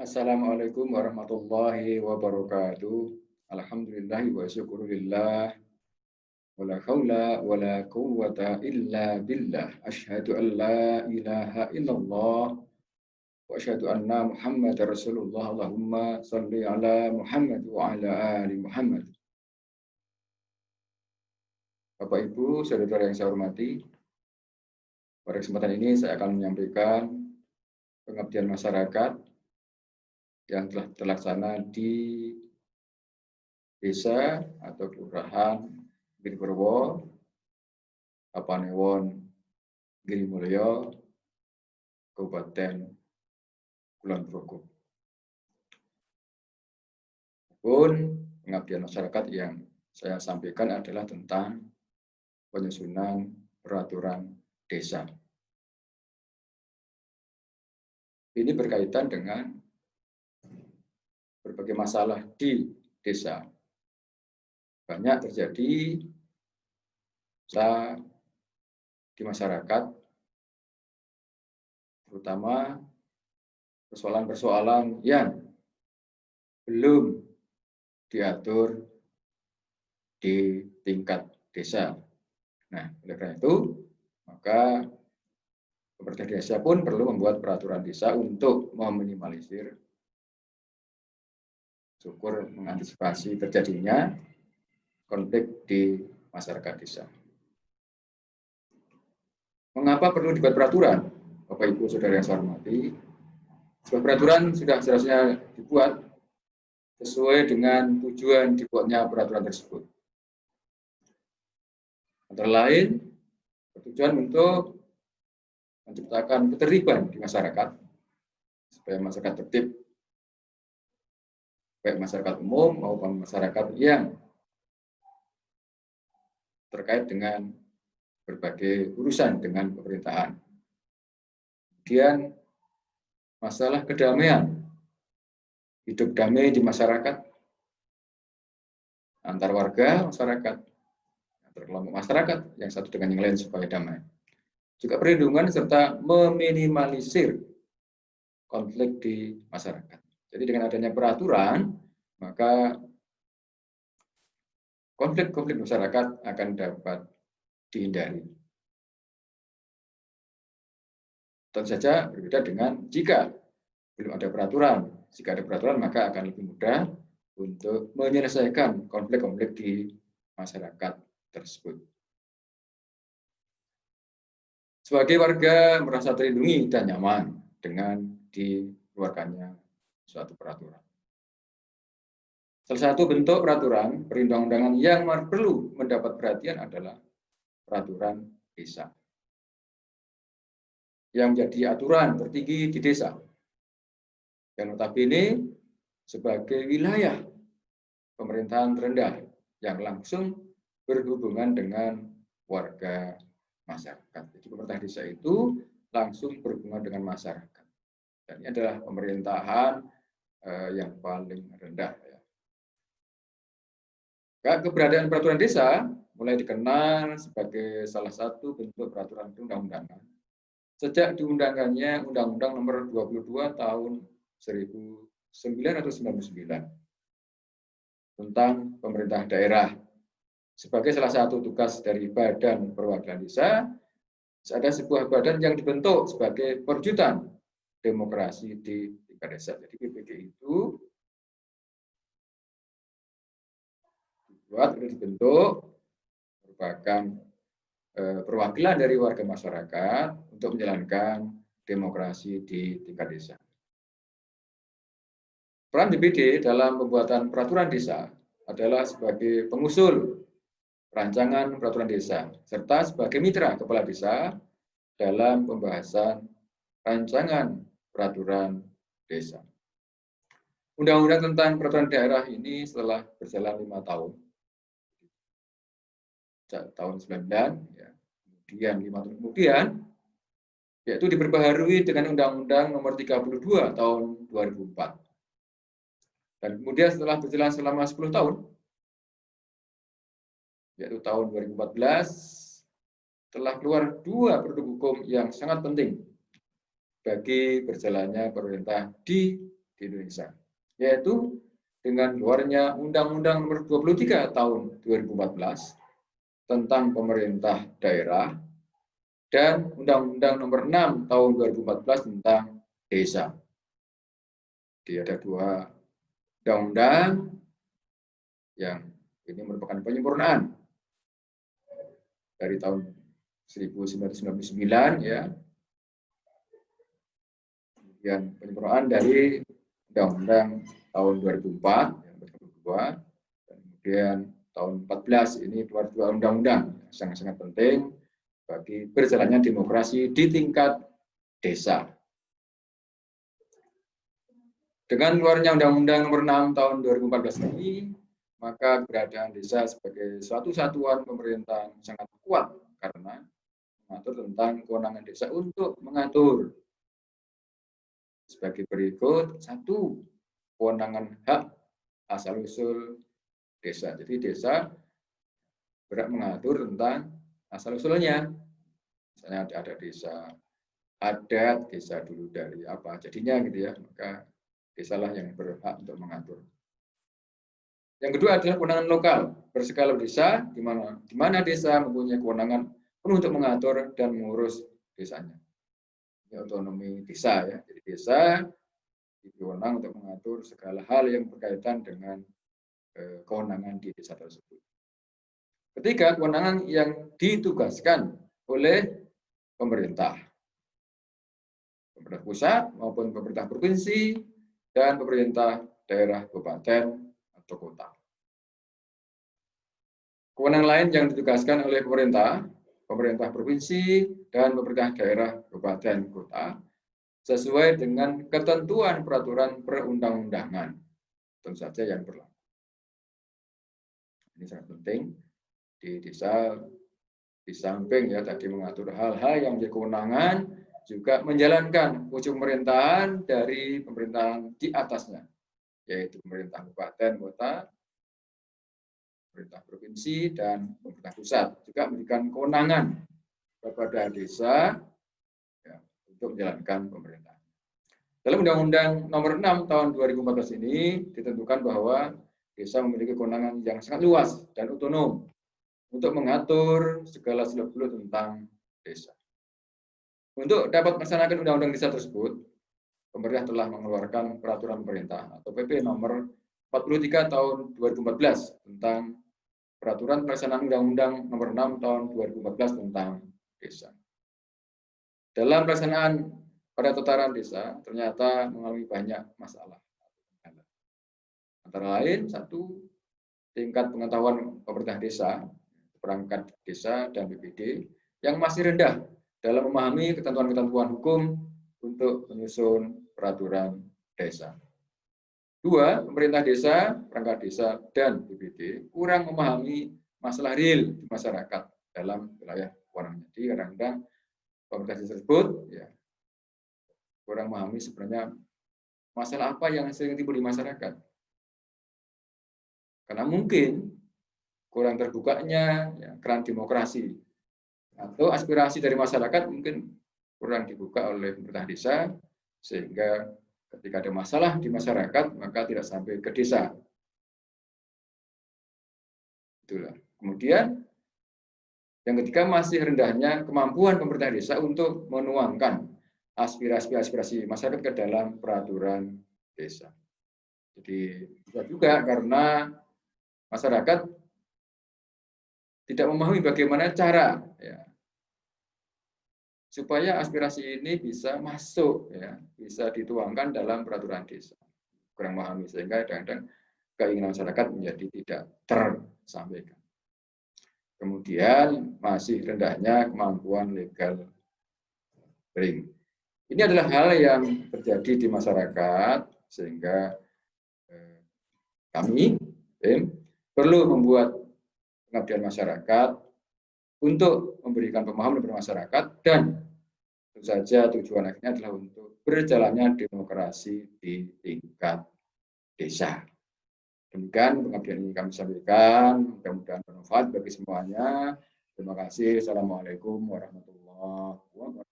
Assalamualaikum warahmatullahi wabarakatuh. Alhamdulillah wa syukurillah. Wala haula wala quwwata illa billah. Asyhadu an la ilaha illallah wa asyhadu anna Muhammadar Rasulullah. Allahumma shalli ala Muhammad wa ala ali Muhammad. Bapak Ibu, saudara yang saya hormati, pada kesempatan ini saya akan menyampaikan pengabdian masyarakat yang telah terlaksana di desa atau kelurahan Giripurwo, Kapanewon, Girimulyo, Kabupaten Kulon Progo. Pun pengabdian masyarakat yang saya sampaikan adalah tentang penyusunan peraturan desa. Ini berkaitan dengan berbagai masalah di desa. Banyak terjadi di masyarakat, terutama persoalan-persoalan yang belum diatur di tingkat desa. Nah, oleh karena itu, maka pemerintah desa pun perlu membuat peraturan desa untuk meminimalisir, syukur mengantisipasi terjadinya konflik di masyarakat desa. Mengapa perlu dibuat peraturan? Bapak Ibu Saudara yang saya hormati, sebuah peraturan sudah seharusnya dibuat sesuai dengan tujuan dibuatnya peraturan tersebut. Antara lain, bertujuan untuk menciptakan ketertiban di masyarakat, supaya masyarakat tertib, baik masyarakat umum maupun masyarakat yang terkait dengan berbagai urusan dengan pemerintahan. Kemudian masalah kedamaian, hidup damai di masyarakat, antar warga masyarakat, antar kelompok masyarakat yang satu dengan yang lain supaya damai. Juga perlindungan serta meminimalisir konflik di masyarakat. Jadi dengan adanya peraturan, maka konflik-konflik masyarakat akan dapat dihindari. Tentu saja berbeda dengan jika belum ada peraturan. Jika ada peraturan, maka akan lebih mudah untuk menyelesaikan konflik-konflik di masyarakat tersebut. Sebagai warga merasa terlindungi dan nyaman dengan dikeluarkannya suatu peraturan. Salah satu bentuk peraturan perundang-undangan yang perlu mendapat perhatian adalah peraturan desa, yang menjadi aturan tertinggi di desa, yang notabene sebagai wilayah pemerintahan terendah yang langsung berhubungan dengan warga masyarakat. Jadi pemerintah desa itu langsung berhubungan dengan masyarakat. Dan ini adalah pemerintahan yang paling rendah. Keberadaan peraturan desa mulai dikenal sebagai salah satu bentuk peraturan perundang-undangan sejak diundangkannya Undang-Undang Nomor 22 Tahun 1999 tentang pemerintah daerah. Sebagai salah satu tugas dari Badan Perwakilan Desa, ada sebuah badan yang dibentuk sebagai perwujudan demokrasi di tingkat desa. Jadi PPD itu dibentuk merupakan perwakilan dari warga masyarakat untuk menjalankan demokrasi di tingkat desa. Peran BPD dalam pembuatan peraturan desa adalah sebagai pengusul rancangan peraturan desa, serta sebagai mitra kepala desa dalam pembahasan rancangan peraturan desa. Undang-undang tentang peraturan daerah ini setelah berjalan 5 tahun, sejak tahun 99, ya, kemudian 5 tahun kemudian, yaitu diperbaharui dengan Undang-Undang Nomor 32 Tahun 2004. Dan kemudian setelah berjalan selama 10 tahun, yaitu tahun 2014, telah keluar 2 produk hukum yang sangat penting bagi berjalannya pemerintah di di Indonesia, yaitu dengan keluarnya Undang-Undang Nomor 23 tahun 2014 tentang pemerintah daerah dan Undang-Undang Nomor 6 tahun 2014 tentang desa. Jadi ada dua undang-undang yang ini merupakan penyempurnaan dari tahun 1999 ya. Kemudian penyempurnaan dari Undang-Undang tahun 2004 yang kedua, dan kemudian tahun 14 ini keluar dua undang-undang yang sangat-sangat penting bagi berjalannya demokrasi di tingkat desa. Dengan keluarnya Undang-Undang Nomor 6 tahun 2014 ini, maka keberadaan desa sebagai suatu satuan pemerintahan sangat kuat karena mengatur tentang kewenangan desa untuk mengatur sebagai berikut. Satu, kewenangan hak asal-usul desa. Jadi desa berhak mengatur tentang asal-usulnya. Misalnya ada desa adat, desa dulu dari apa jadinya gitu ya, maka desalah yang berhak untuk mengatur. Yang kedua adalah kewenangan lokal berskala desa, di mana desa mempunyai kewenangan penuh untuk mengatur dan mengurus desanya. Ini otonomi desa ya. Jadi desa diwenang untuk mengatur segala hal yang berkaitan dengan kewenangan di desa tersebut. Ketiga, kewenangan yang ditugaskan oleh pemerintah pusat maupun pemerintah provinsi dan pemerintah daerah, kabupaten atau kota. Kewenangan lain yang ditugaskan oleh pemerintah provinsi dan pemerintah daerah, kabupaten, kota sesuai dengan ketentuan peraturan perundang-undangan, tentu saja yang berlaku. Ini sangat penting di desa, di samping ya tadi mengatur hal-hal yang menjadi kewenangan, juga menjalankan fungsi pemerintahan dari pemerintahan di atasnya, yaitu pemerintah kabupaten, kota, pemerintah provinsi, dan pemerintah pusat. Juga memberikan kewenangan kepada desa ya, untuk menjalankan pemerintahan. Dalam Undang-Undang Nomor 6 tahun 2014 ini ditentukan bahwa desa memiliki kewenangan yang sangat luas dan otonom untuk mengatur segala seluk-beluk tentang desa. Untuk dapat melaksanakan undang-undang desa tersebut, pemerintah telah mengeluarkan peraturan pemerintah atau PP Nomor 43 tahun 2014 tentang peraturan pelaksanaan Undang-Undang Nomor 6 tahun 2014 tentang desa. Dalam pelaksanaan pada tataran desa ternyata mengalami banyak masalah. Antara lain, satu, tingkat pengetahuan pemerintah desa, perangkat desa dan BPD yang masih rendah dalam memahami ketentuan-ketentuan hukum untuk menyusun peraturan desa. Dua, pemerintah desa, perangkat desa, dan BPD kurang memahami masalah real di masyarakat dalam wilayah kewenangannya. Jadi kadang-kadang pemerintah desa tersebut ya, kurang memahami sebenarnya masalah apa yang sering timbul di masyarakat. Karena mungkin kurang terbukanya ya, keran demokrasi atau aspirasi dari masyarakat mungkin kurang dibuka oleh pemerintah desa, sehingga ketika ada masalah di masyarakat maka tidak sampai ke desa. Itulah. Kemudian yang ketiga, masih rendahnya kemampuan pemerintah desa untuk menuangkan aspirasi masyarakat ke dalam peraturan desa. Jadi juga karena masyarakat tidak memahami bagaimana cara ya, supaya aspirasi ini bisa masuk, ya, bisa dituangkan dalam peraturan desa. Kurang memahami sehingga kadang-kadang keinginan masyarakat menjadi tidak tersampaikan. Kemudian masih rendahnya kemampuan legal ring. Ini adalah hal yang terjadi di masyarakat sehingga kami perlu membuat pengabdian masyarakat untuk memberikan pemahaman kepada masyarakat, dan tentu saja tujuan akhirnya adalah untuk berjalannya demokrasi di tingkat desa. Demikian pengabdian ini kami sampaikan, mudah-mudahan bermanfaat bagi semuanya. Terima kasih. Assalamualaikum warahmatullahi wabarakatuh.